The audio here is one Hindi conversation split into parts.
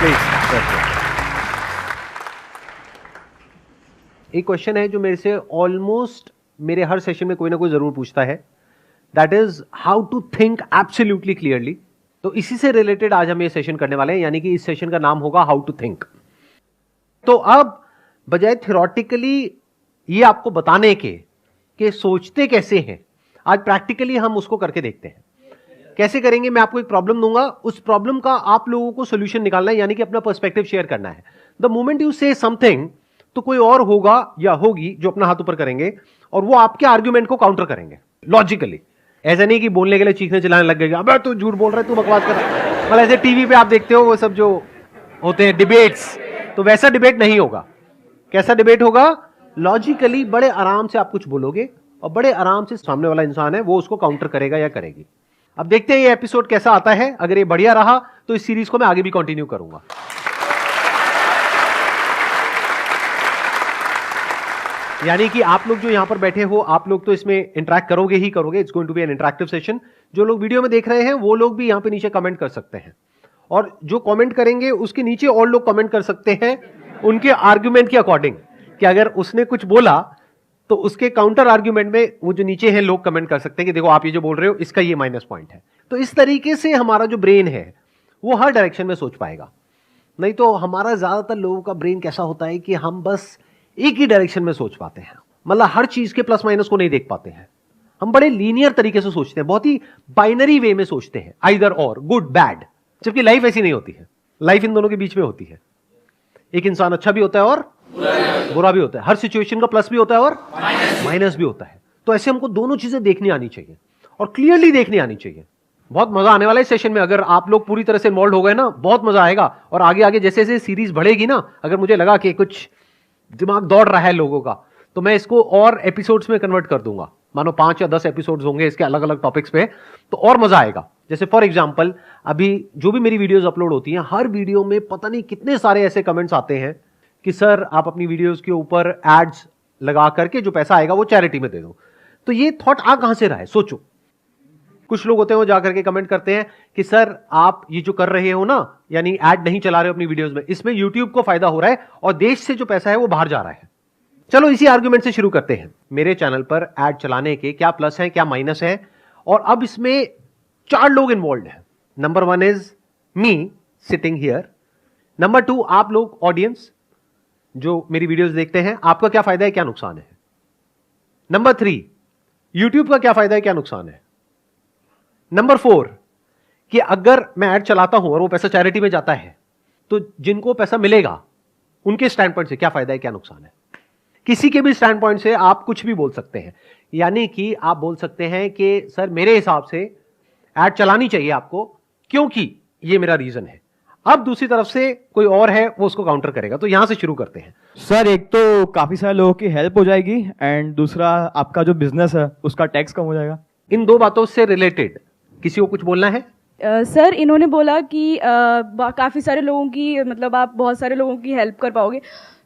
प्लीज। एक क्वेश्चन है जो मेरे से ऑलमोस्ट मेरे हर सेशन में कोई ना कोई जरूर पूछता है, that is how to think absolutely clearly. तो इसी से रिलेटेड आज हम ये सेशन करने वाले हैं, यानी कि इस सेशन का नाम होगा हाउ टू थिंक। तो अब बजाय थियोरेटिकली ये आपको बताने के कि सोचते कैसे हैं, आज प्रैक्टिकली हम उसको करके देखते हैं। कैसे करेंगे? मैं आपको एक प्रॉब्लम दूंगा, उस प्रॉब्लम का आप लोगों को सोल्यूशन निकालना है, यानी कि अपना पर्सपेक्टिव शेयर करना है। द मोमेंट यू से समथिंग, तो कोई और होगा या होगी जो अपना हाथ ऊपर करेंगे और वो आपके आर्ग्यूमेंट को काउंटर करेंगे लॉजिकली। ऐसा नहीं कि बोलने के लिए चीखने चिल्लाने लग गए, अबे तू झूठ बोल रहा है, तू बकवास कर रहा है। मतलब ऐसे टीवी पे आप देखते हो वो सब जो होते हैं डिबेट्स, तो वैसा डिबेट नहीं होगा। कैसा डिबेट होगा? लॉजिकली बड़े आराम से आप कुछ बोलोगे और बड़े आराम से सामने वाला इंसान है वो उसको काउंटर करेगा या करेगी। अब देखते हैं ये एपिसोड कैसा आता है। अगर ये बढ़िया रहा तो इस सीरीज को मैं आगे भी कंटिन्यू करूंगा। यानी कि आप लोग जो यहां पर बैठे हो, आप लोग तो इसमें इंटरेक्ट करोगे ही करोगे। It's going to be an interactive session. जो लोग वीडियो में देख रहे हैं वो लोग भी यहां पे नीचे कमेंट कर सकते हैं, और जो कमेंट करेंगे उसके नीचे और लोग कमेंट कर सकते हैं उनके आर्ग्यूमेंट के अकॉर्डिंग, कि अगर उसने कुछ बोला तो उसके काउंटर आर्ग्यूमेंट में वो जो नीचे हैं लोग कमेंट कर सकते हैं कि देखो आप ये जो बोल रहे हो इसका ये माइनस पॉइंट है। तो इस तरीके से हमारा जो ब्रेन है वो हर डायरेक्शन में सोच पाएगा। नहीं तो हमारा ज्यादातर लोगों का ब्रेन कैसा होता है कि हम बस एक ही डायरेक्शन में सोच पाते हैं, मतलब हर चीज के प्लस माइनस को नहीं देख पाते हैं। हम बड़े लीनियर तरीके से सोचते हैं, बहुत ही बाइनरी वे में सोचते हैं, आइदर और, गुड बैड। जबकि लाइफ ऐसी नहीं होती है, लाइफ इन दोनों के बीच में होती है। एक इंसान अच्छा भी होता है और बुरा भी होता है, हर सिचुएशन का प्लस भी होता है और माइनस भी होता है। तो ऐसे हमको दोनों चीजें देखनी आनी चाहिए और क्लियरली देखनी आनी चाहिए। बहुत मजा आने वाला है इस सेशन में। अगर आप लोग पूरी तरह से इन्वॉल्व हो गए ना, बहुत मजा आएगा। और आगे आगे जैसे जैसे सीरीज बढ़ेगी ना, अगर मुझे लगा कि कुछ दिमाग दौड़ रहा है लोगों का, तो मैं इसको और एपिसोड्स में कन्वर्ट कर दूंगा। मानो 5 या 10 एपिसोड्स होंगे इसके अलग अलग टॉपिक्स पे, तो और मजा आएगा। जैसे फॉर एग्जांपल अभी जो भी मेरी वीडियोस अपलोड होती हैं, हर वीडियो में पता नहीं कितने सारे ऐसे कमेंट्स आते हैं कि सर आप अपनी वीडियोस के ऊपर एड्स लगा करके जो पैसा आएगा वो चैरिटी में दे दो। तो ये थॉट आ कहां से रहा है? सोचो। कुछ लोग होते हैं वो जाकर के कमेंट करते हैं कि सर आप ये जो कर रहे हो ना, यानी ऐड नहीं चला रहे हो अपनी वीडियोस में, इसमें यूट्यूब को फायदा हो रहा है और देश से जो पैसा है वो बाहर जा रहा है। चलो इसी आर्गुमेंट से शुरू करते हैं। मेरे चैनल पर ऐड चलाने के क्या प्लस है क्या माइनस है, और अब इसमें 4 लोग इन्वॉल्व हैं। Number 1 is me sitting here. Number 2 आप लोग ऑडियंस जो मेरी वीडियोस देखते हैं, आपका क्या फायदा है क्या नुकसान है। नंबर 3 यूट्यूब का क्या फायदा है क्या नुकसान है। नंबर 4 कि अगर मैं ऐड चलाता हूं और वो पैसा चैरिटी में जाता है तो जिनको पैसा मिलेगा उनके स्टैंड पॉइंट से क्या फायदा है क्या नुकसान है। किसी के भी स्टैंड पॉइंट से आप कुछ भी बोल सकते हैं। यानी कि आप बोल सकते हैं कि सर मेरे हिसाब से ऐड चलानी चाहिए आपको क्योंकि ये मेरा रीजन है। अब दूसरी तरफ से कोई और है वो उसको काउंटर करेगा। तो यहां से शुरू करते हैं। सर एक तो काफी सारे लोगों की हेल्प हो जाएगी, एंड दूसरा आपका जो बिजनेस है उसका टैक्स कम हो जाएगा। इन 2 बातों से रिलेटेड किसी को कुछ बोलना है? सर इन्होंने बोला कि काफ़ी सारे लोगों की, मतलब आप बहुत सारे लोगों की हेल्प कर पाओगे।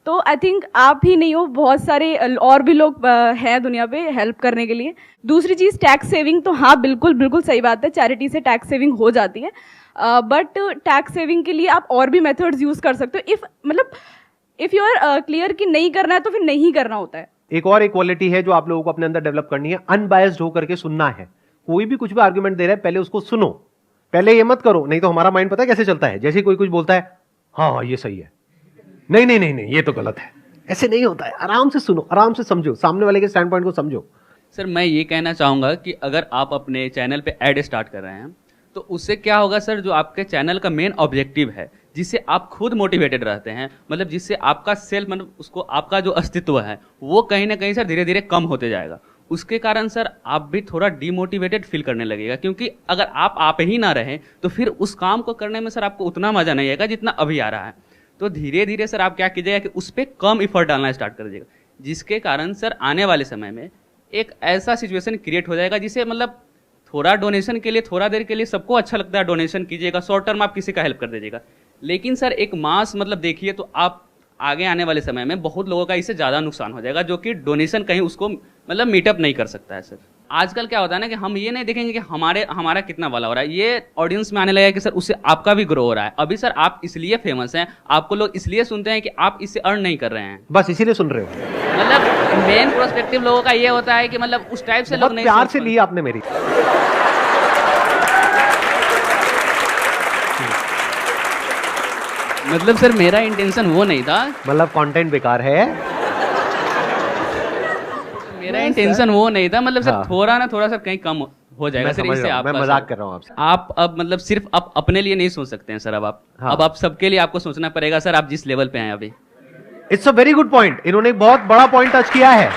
तो आई थिंक आप ही नहीं हो, बहुत सारे और भी लोग हैं दुनिया पे हेल्प करने के लिए। दूसरी चीज़ टैक्स सेविंग, तो हाँ बिल्कुल बिल्कुल सही बात है, चैरिटी से टैक्स सेविंग हो जाती है। बट टैक्स सेविंग के लिए आप और भी मेथड्स यूज़ कर सकते हो। इफ़ यू आर क्लियर कि नहीं करना है तो फिर नहीं करना होता है। एक और एक क्वालिटी है जो आप लोगों को अपने अंदर डेवलप करनी है, अनबायस्ड होकर के सुनना है। कोई भी कुछ भी आर्गुमेंट दे रहा है पहले उसको सुनो, पहले ये मत करो। नहीं तो हमारा माइंड पता है कैसे चलता है, जैसे कोई कुछ बोलता है हाँ ये सही है, नहीं नहीं नहीं नहीं ये तो गलत है। ऐसे नहीं होता है। आराम से सुनो, आराम से समझो, सामने वाले के स्टैंड पॉइंट को समझो। सर मैं ये कहना चाहूँगा कि अगर आप अपने चैनल पे ऐड स्टार्ट कर रहे हैं तो उससे क्या होगा सर, जो आपके चैनल का मेन ऑब्जेक्टिव है, जिससे आप खुद मोटिवेटेड रहते हैं, मतलब जिससे आपका सेल्फ, मतलब उसको आपका जो अस्तित्व है वो कहीं ना कहीं सर धीरे धीरे कम होते जाएगा। उसके कारण सर आप भी थोड़ा डिमोटिवेटेड फील करने लगेगा, क्योंकि अगर आप ही ना रहें तो फिर उस काम को करने में सर आपको उतना मजा नहीं आएगा जितना अभी आ रहा है। तो धीरे धीरे सर आप क्या कीजिएगा कि उस पर कम इफर्ट डालना स्टार्ट कर दीजिएगा, जिसके कारण सर आने वाले समय में एक ऐसा सिचुएशन क्रिएट हो जाएगा जिसे, मतलब थोड़ा डोनेशन के लिए, थोड़ा देर के लिए सबको अच्छा लगता है, डोनेशन कीजिएगा, शॉर्ट टर्म आप किसी का हेल्प कर दीजिएगा। लेकिन सर एक मास मतलब देखिए तो आप आगे आने वाले समय में बहुत लोगों का इससे ज़्यादा नुकसान हो जाएगा, जो कि डोनेशन कहीं उसको मतलब मीटअप नहीं कर सकता है सर। आजकल क्या होता है ना कि हम ये नहीं देखेंगे कि हमारा कितना वाला हो रहा है, ये ऑडियंस में आने लगा कि सर उससे आपका भी ग्रो हो रहा है। अभी सर आप इसलिए फेमस हैं, आपको लोग इसलिए सुनते हैं कि आप इससे अर्न नहीं कर रहे हैं, बस इसीलिए सुन रहे हो। मतलब मेन प्रोस्पेक्टिव लोगों का ये होता है कि मतलब उस टाइप से लोग बहुत नहीं प्यार सोच से पाते। ली आपने मेरी। मतलब सर मेरा इंटेंशन वो नहीं था, मतलब कंटेंट बेकार है। मेरा इंटेंशन वो नहीं था, मतलब सर हाँ। थोड़ा सा कहीं कम हो जाएगा मैं सर, समझ इससे रहा हूं, मैं आपका मजाक सर। कर रहा हूं आपसे। आप अब मतलब सिर्फ आप अपने लिए नहीं सोच सकते हैं सर, अब आप हाँ। अब आप सबके लिए आपको सोचना पड़ेगा सर, आप जिस लेवल पे हैं अभी। It's a very good point. इन्होंने एक बहुत बड़ा पॉइंट टच किया है।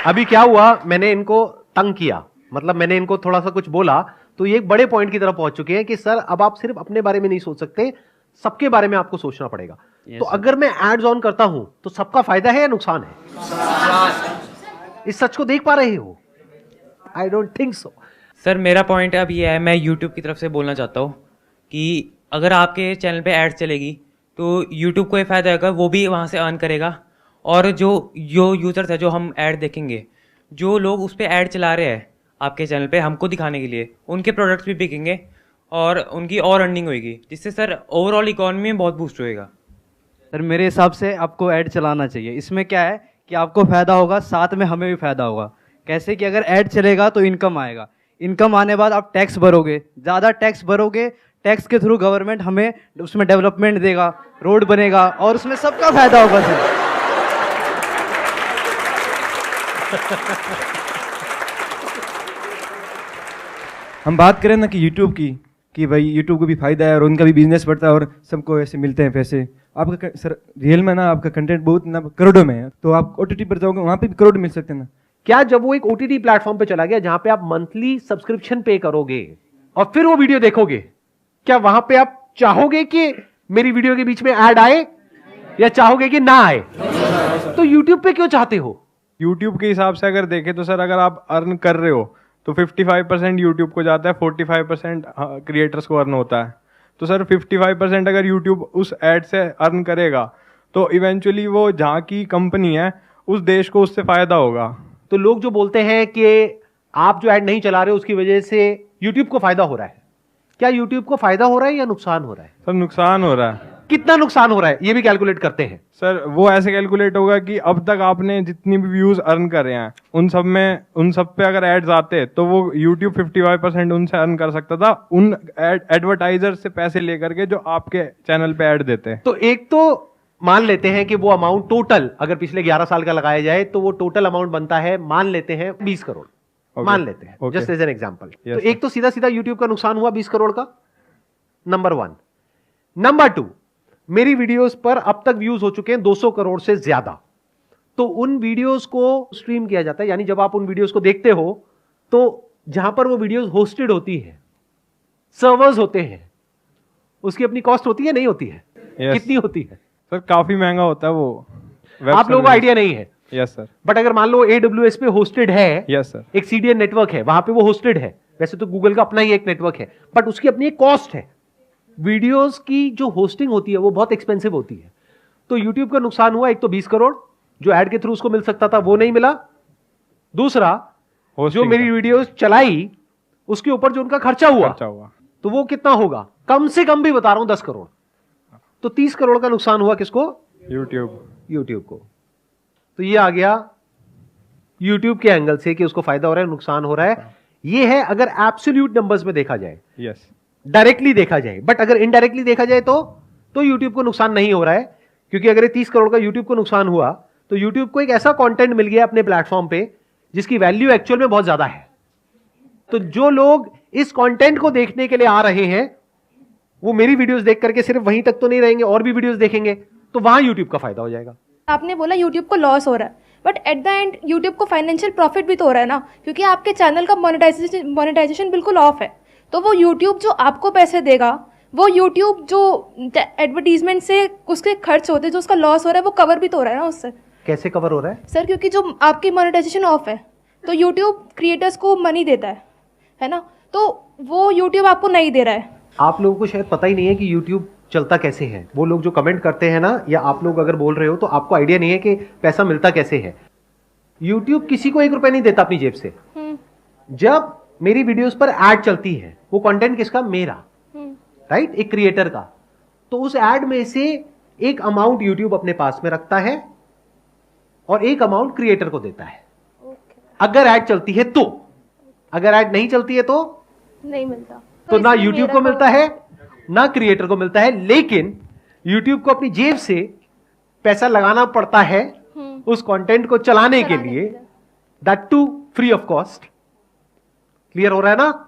अभी क्या हुआ, मैंने इनको तंग किया, मतलब मैंने इनको थोड़ा सा कुछ बोला, तो ये एक बड़े पॉइंट की तरफ पहुंच चुके हैं कि सर अब आप सिर्फ अपने बारे में नहीं सोच सकते, सबके बारे में आपको सोचना पड़ेगा। Yes, तो sir. अगर मैं एड्स ऑन करता हूं तो सबका फायदा है या नुकसान है? इस सच को देख पा रहे हो? I don't think so. Sir मेरा पॉइंट अब ये है, मैं यूट्यूब की तरफ से बोलना चाहता हूँ कि अगर आपके चैनल पे एड्स चलेगी तो यूट्यूब को ये फ़ायदा होगा, वो भी वहाँ से अर्न करेगा। और जो यूज़र्स है, जो हम ऐड देखेंगे, जो लोग उस पर ऐड चला रहे हैं आपके चैनल पे हमको दिखाने के लिए, उनके प्रोडक्ट्स भी बिकेंगे और उनकी और अर्निंग होगी, जिससे सर ओवरऑल इकॉनमी में बहुत बूस्ट होएगा। सर मेरे हिसाब से आपको ऐड चलाना चाहिए। इसमें क्या है कि आपको फ़ायदा होगा, साथ में हमें भी फ़ायदा होगा। कैसे कि अगर ऐड चलेगा तो इनकम आएगा, इनकम आने बाद आप टैक्स भरोगे, ज़्यादा टैक्स भरोगे, टैक्स के थ्रू गवर्नमेंट हमें उसमें डेवलपमेंट देगा, रोड बनेगा और उसमें सबका फ़ायदा होगा सर। हम बात करें ना कि यूट्यूब की, कि भाई यूट्यूब को भी फायदा है और उनका भी बिजनेस बढ़ता है और सबको ऐसे मिलते हैं पैसे। आपका सर रियल में ना आपका कंटेंट बहुत ना करोड़ों में है, तो आप ओटीटी पर जाओगे वहाँ पे भी करोड़ मिल सकते हैं ना। क्या जब वो एक ओटीटी प्लेटफॉर्म पे चला गया जहां पे आप मंथली सब्सक्रिप्शन पे करोगे और फिर वो वीडियो देखोगे, क्या वहां पे आप चाहोगे कि मेरी वीडियो के बीच में ऐड आए या चाहोगे कि ना आए? तो यूट्यूब पे क्यों चाहते हो? यूट्यूब के हिसाब से अगर देखें तो सर, अगर आप अर्न कर रहे हो तो 55% यूट्यूब को जाता है, 45% क्रिएटर्स को अर्न होता है। तो सर 55% अगर यूट्यूब उस एड से अर्न करेगा तो इवेंचुअली वो जहाँ की कंपनी है उस देश को उससे फायदा होगा। तो लोग जो बोलते हैं कि आप जो ऐड नहीं चला रहे हो उसकी वजह से यूट्यूब को फायदा हो रहा है, क्या यूट्यूब को फायदा हो रहा है या नुकसान हो रहा है? सर नुकसान हो रहा है। कितना नुकसान हो रहा है ये भी कैलकुलेट करते हैं। सर वो ऐसे कैलकुलेट होगा कि अब तक आपने जितनी भी व्यूज अर्न करे हैं उन सब पे अगर एड्स आते तो वो YouTube 55% उनसे अर्न कर सकता था, उन एडवर्टाइजर से पैसे लेकर के जो आपके चैनल पे ऐड देते हैं। तो एक तो मान लेते हैं कि वो अमाउंट टोटल अगर पिछले 11 साल का लगाया जाए तो वो टोटल अमाउंट बनता है, मान लेते हैं 20 करोड़। Okay. मान लेते हैं Okay. Just as an example. Yes, तो sir. एक तो सीधा सीधा यूट्यूब का नुकसान हुआ 20 करोड़ का, नंबर 1। नंबर 2, मेरी वीडियोस पर अब तक व्यूज हो चुके हैं 200 करोड़ से ज्यादा। तो उन वीडियोस को स्ट्रीम किया जाता है, यानी जब आप उन वीडियोस को देखते हो तो जहां पर वो वीडियोस होस्टेड होती है, सर्वर्स होते हैं, उसकी अपनी कॉस्ट होती है, नहीं होती है? Yes. कितनी होती है? सर काफी महंगा होता है वो। आप लोगों को आइडिया नहीं है। Yes sir. बट अगर मान लो AWS पे होस्टेड है, यस सर। एक CDN नेटवर्क है, वहां पे वो होस्टेड है। वैसे तो गूगल का अपना ही एक नेटवर्क है, बट उसकी अपनी एक कॉस्ट है। वीडियोस की जो होस्टिंग होती है वो बहुत एक्सपेंसिव होती है। तो यूट्यूब का नुकसान हुआ, एक तो 20 करोड़ जो ऐड के थ्रू उसको मिल सकता था वो नहीं मिला, दूसरा जो Hosting मेरी का। वीडियोस चलाई उसके ऊपर जो उनका खर्चा हुआ तो वो कितना होगा? कम से कम भी बता रहा हूं 10 करोड़। तो 30 करोड़ का नुकसान हुआ किसको? यूट्यूब को। तो ये आ गया यूट्यूब के एंगल से कि उसको फायदा हो रहा है, नुकसान हो रहा है। ये है अगर एब्सोल्यूट नंबर्स में देखा जाए, यस, डायरेक्टली देखा जाए। बट अगर इनडायरेक्टली देखा जाए तो यूट्यूब को नुकसान नहीं हो रहा है, क्योंकि अगर ये 30 करोड़ का यूट्यूब को नुकसान हुआ तो यूट्यूब को एक ऐसा कंटेंट मिल गया अपने प्लेटफॉर्म पे जिसकी वैल्यू एक्चुअल में बहुत ज्यादा है। तो जो लोग इस कंटेंट को देखने के लिए आ रहे हैं वो मेरी वीडियोस देख करके सिर्फ वहीं तक तो नहीं रहेंगे, और भी वीडियोस देखेंगे, तो वहां यूट्यूब का फायदा हो जाएगा। आपने बोला यूट्यूब को लॉस हो रहा है, but at the end YouTube को फाइनेंशियल प्रॉफिट भी तो हो रहा है ना, क्योंकि आपके चैनल का मोनेटाइजेशन बिल्कुल ऑफ है। तो वो यूट्यूब जो आपको पैसे देगा, वो यूट्यूब जो एडवर्टीजमेंट से उसके खर्च होते हैं, जो उसका लॉस हो रहा है, वो कवर भी तो हो रहा है ना उससे। कैसे कवर हो रहा है सर? क्योंकि जो आपकी मोनेटाइजेशन ऑफ है तो यूट्यूब क्रिएटर्स को मनी देता है ना, तो वो यूट्यूब आपको नहीं दे रहा है। आप लोगों को शायद पता ही नहीं है कि यूट्यूब चलता कैसे है। वो लोग जो कमेंट करते हैं ना, या आप लोग अगर बोल रहे हो तो आपको आइडिया नहीं है कि पैसा मिलता कैसे है। यूट्यूब किसी को 1 रुपए नहीं देता अपनी जेब से। जब मेरी वीडियोस पर एड चलती है, वो कंटेंट किसका? मेरा, राइट, एक क्रिएटर का। तो उस एड में से एक अमाउंट यूट्यूब अपने पास में रखता है और एक अमाउंट क्रिएटर को देता है। अगर एड चलती है तो, अगर एड नहीं चलती है तो नहीं मिलता। तो ना इसमें यूट्यूब मेरा को मिलता है ना क्रिएटर को मिलता है। लेकिन यूट्यूब को अपनी जेब से पैसा लगाना पड़ता है उस कंटेंट को चलाने के लिए, that too free of cost. Clear हो रहा है ना?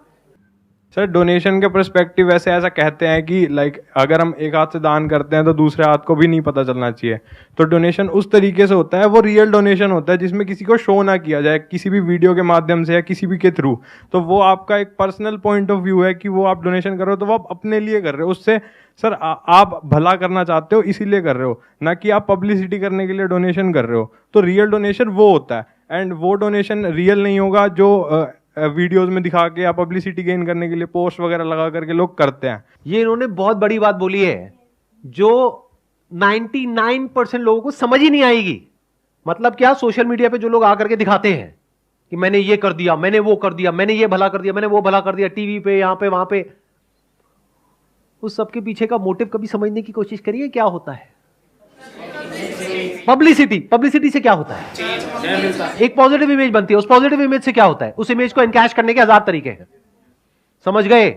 सर डोनेशन के पर्सपेक्टिव वैसे ऐसा कहते हैं कि लाइक अगर हम एक हाथ से दान करते हैं तो दूसरे हाथ को भी नहीं पता चलना चाहिए। तो डोनेशन उस तरीके से होता है, वो रियल डोनेशन होता है जिसमें किसी को शो ना किया जाए किसी भी वीडियो के माध्यम से या किसी भी के थ्रू। तो वो आपका एक पर्सनल पॉइंट ऑफ व्यू है कि वो आप डोनेशन कर रहे हो तो वो आप अपने लिए कर रहे हो। उससे सर आप भला करना चाहते हो इसीलिए कर रहे हो, ना कि आप पब्लिसिटी करने के लिए डोनेशन कर रहे हो। तो रियल डोनेशन वो होता है, एंड वो डोनेशन रियल नहीं होगा जो वीडियोस में दिखा के या पब्लिसिटी गेन करने के लिए पोस्ट वगैरह लगा करके लोग करते हैं। ये इन्होंने बहुत बड़ी बात बोली है जो 99% लोगों को समझ ही नहीं आएगी। मतलब क्या? सोशल मीडिया पे जो लोग आकर के दिखाते हैं कि मैंने ये कर दिया, मैंने वो कर दिया, मैंने ये भला कर दिया, मैंने वो भला कर दिया, टीवी पे, यहां पे, वहां पे, उस सबके पीछे का मोटिव कभी समझने की कोशिश करिए क्या होता है। पब्लिसिटी, पब्लिसिटी से क्या होता है? एक पॉजिटिव इमेज बनती है, उस पॉजिटिव इमेज से क्या होता है? उस इमेज को एनकैश करने के 1000 तरीके हैं। समझ गए?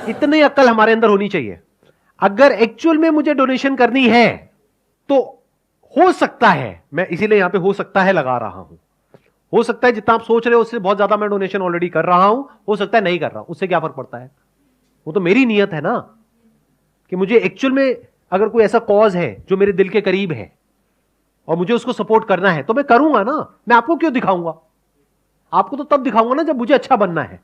इतनी अक्ल हमारे अंदर होनी चाहिए। अगर एक्चुअल में मुझे डोनेशन करनी है तो हो सकता है, मैं इसीलिए यहां पे हो सकता है लगा रहा हूं, हो सकता है जितना आप सोच रहे हो उससे बहुत ज्यादा मैं डोनेशन ऑलरेडी कर रहा हूं, हो सकता है नहीं कर रहा हूं, उससे क्या फर्क पड़ता है? वो तो मेरी नीयत है ना कि मुझे एक्चुअल में अगर कोई ऐसा कॉज है जो मेरे दिल के करीब है और मुझे उसको सपोर्ट करना है तो मैं करूंगा ना। मैं आपको क्यों दिखाऊंगा? आपको तो तब दिखाऊंगा ना जब मुझे अच्छा बनना है।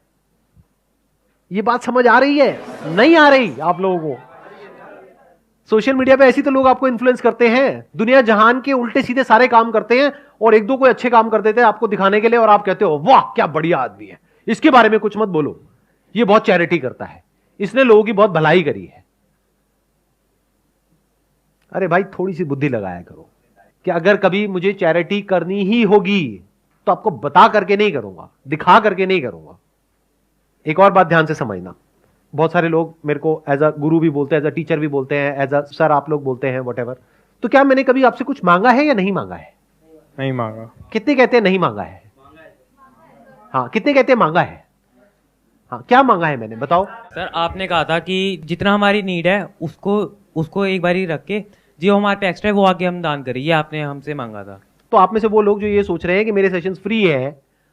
ये बात समझ आ रही है? नहीं आ रही आप लोगों को? सोशल मीडिया पे ऐसी तो लोग आपको इन्फ्लुएंस करते हैं, दुनिया जहान के उल्टे सीधे सारे काम करते हैं और एक दो कोई अच्छे काम कर देते हैं आपको दिखाने के लिए, और आप कहते हो वाह क्या बढ़िया आदमी है, इसके बारे में कुछ मत बोलो, ये बहुत चैरिटी करता है, इसने लोगों की बहुत भलाई करी है। अरे भाई थोड़ी सी बुद्धि लगाया करो कि अगर कभी मुझे चैरिटी करनी ही होगी तो आपको बता करके नहीं करूंगा, दिखा करके नहीं करूंगा। एक और बात ध्यान से समझना, बहुत सारे लोग मेरे को एज अ गुरु भी बोलते हैं, एज अ टीचर भी बोलते हैं, एज अ सर आप लोग बोलते हैं, व्हाटएवर। तो क्या मैंने कभी आपसे कुछ मांगा है या नहीं मांगा है? नहीं मांगा। कितने कहते हैं नहीं मांगा है? हाँ, कितने कहते हैं मांगा है? हाँ, क्या मांगा है मैंने, बताओ। सर आपने कहा था कि जितना हमारी नीड है उसको एक बारी रख के जो हमारे पे एक्स्ट्रा है वो आगे हम दान करें, ये आपने हमसे मांगा था। तो आप में से वो लोग जो ये सोच रहे हैं कि मेरे सेशंस फ्री है,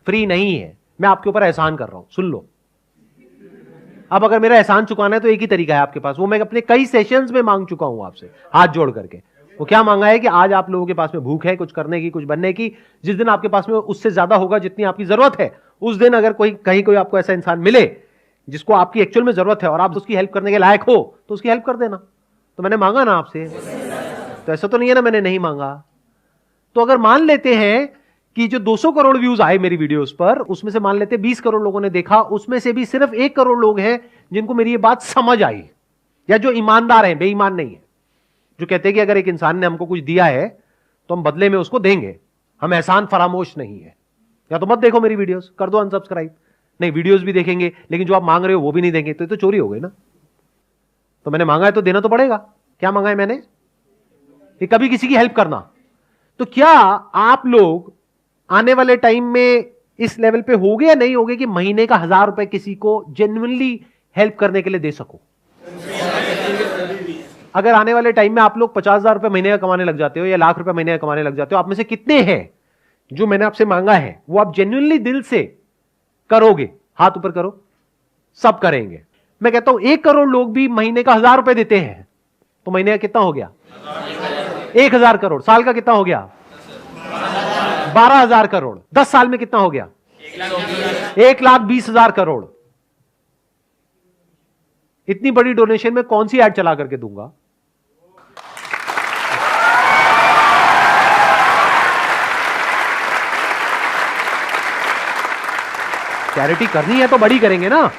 फ्री नहीं है, मैं आपके ऊपर एहसान कर रहा हूं, सुन लो। अब अगर मेरा एहसान चुकाना है तो एक ही तरीका है आपके पास, वो मैं अपने कई सेशंस में मांग चुका हूं आपसे हाथ जोड़ करके। वो क्या मांगा है कि आज आप लोगों के पास में भूख है कुछ करने की, कुछ बनने की, जिस दिन आपके पास में उससे ज्यादा होगा जितनी आपकी जरूरत है, उस दिन अगर कहीं कोई आपको ऐसा इंसान मिले जिसको आपकी एक्चुअल में जरूरत है और आप उसकी हेल्प करने के लायक हो तो उसकी हेल्प कर देना। तो मैंने मांगा ना आपसे, तो ऐसा तो नहीं है ना मैंने नहीं मांगा। तो अगर मान लेते हैं कि जो 200 करोड़ व्यूज आए मेरी वीडियोस पर, उसमें से मान लेते हैं 20 करोड़ लोगों ने देखा, उसमें से भी सिर्फ 1 करोड़ लोग हैं जिनको मेरी ये बात समझ आई, या जो ईमानदार हैं, बेईमान नहीं है, जो कहते हैं कि अगर एक इंसान ने हमको कुछ दिया है तो हम बदले में उसको देंगे, हम एहसान फरामोश नहीं है। या तो मत देखो मेरी वीडियोस, कर दो अनसब्सक्राइब। नहीं, वीडियोस भी देखेंगे लेकिन जो आप मांग रहे हो वो भी नहीं देंगे, तो ये तो चोरी हो गई ना। तो मैंने मांगा है तो देना तो पड़ेगा। क्या मांगा है मैंने? कि कभी किसी की हेल्प करना। तो क्या आप लोग आने वाले टाइम में इस लेवल पे होगे या नहीं होगे कि महीने का 1000 रुपए किसी को जेन्युइनली हेल्प करने के लिए दे सको? अगर आने वाले टाइम में आप लोग 50,000 रुपए महीने का कमाने लग जाते हो या लाख रुपए महीने का कमाने लग जाते हो, आप में से कितने हैं जो मैंने आपसे मांगा है वो आप जेन्युइनली दिल से करोगे? हाथ ऊपर करो। सब करेंगे। मैं कहता हूं 1 करोड़ लोग भी महीने का 1000 रुपए देते हैं तो महीने का कितना हो गया? 1000 करोड़। साल का कितना हो गया? 12,000 करोड़। 10 साल में कितना हो गया? 1,20,000 करोड़। इतनी बड़ी डोनेशन में कौन सी ऐड चला करके दूंगा? चैरिटी करनी है तो बड़ी करेंगे ना,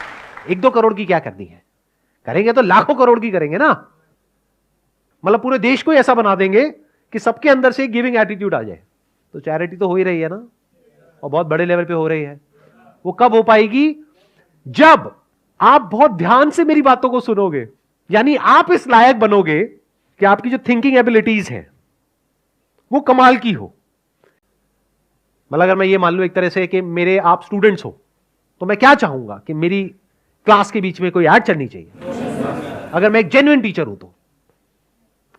1-2 करोड़ की क्या करनी है? करेंगे तो लाखों करोड़ की करेंगे ना। मतलब पूरे देश को ऐसा बना देंगे कि सबके अंदर से गिविंग एटीट्यूड आ जाए। तो चैरिटी तो हो ही रही है ना, और बहुत बड़े लेवल पे हो रही है। वो कब हो पाएगी? जब आप बहुत ध्यान से मेरी बातों को सुनोगे, यानी आप इस लायक बनोगे कि आपकी जो थिंकिंग एबिलिटीज है वो कमाल की हो। मतलब अगर मैं ये मान लूं एक तरह से कि मेरे आप स्टूडेंट्स हो, तो मैं क्या चाहूंगा कि मेरी क्लास के बीच में कोई ऐड चलनी चाहिए। अगर मैं एक जेन्युइन टीचर हूं तो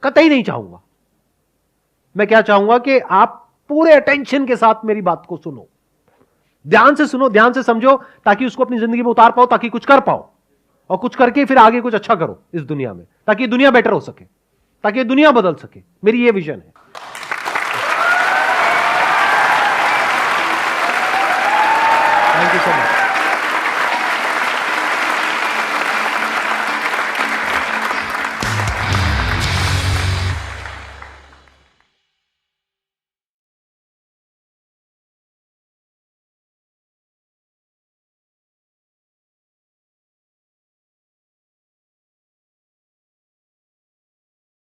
कतई नहीं चाहूंगा। मैं क्या चाहूंगा कि आप पूरे अटेंशन के साथ मेरी बात को सुनो, ध्यान से सुनो, ध्यान से समझो, ताकि उसको अपनी जिंदगी में उतार पाओ, ताकि कुछ कर पाओ, और कुछ करके फिर आगे कुछ अच्छा करो इस दुनिया में, ताकि दुनिया बेटर हो सके, ताकि दुनिया बदल सके। मेरी ये विजन है।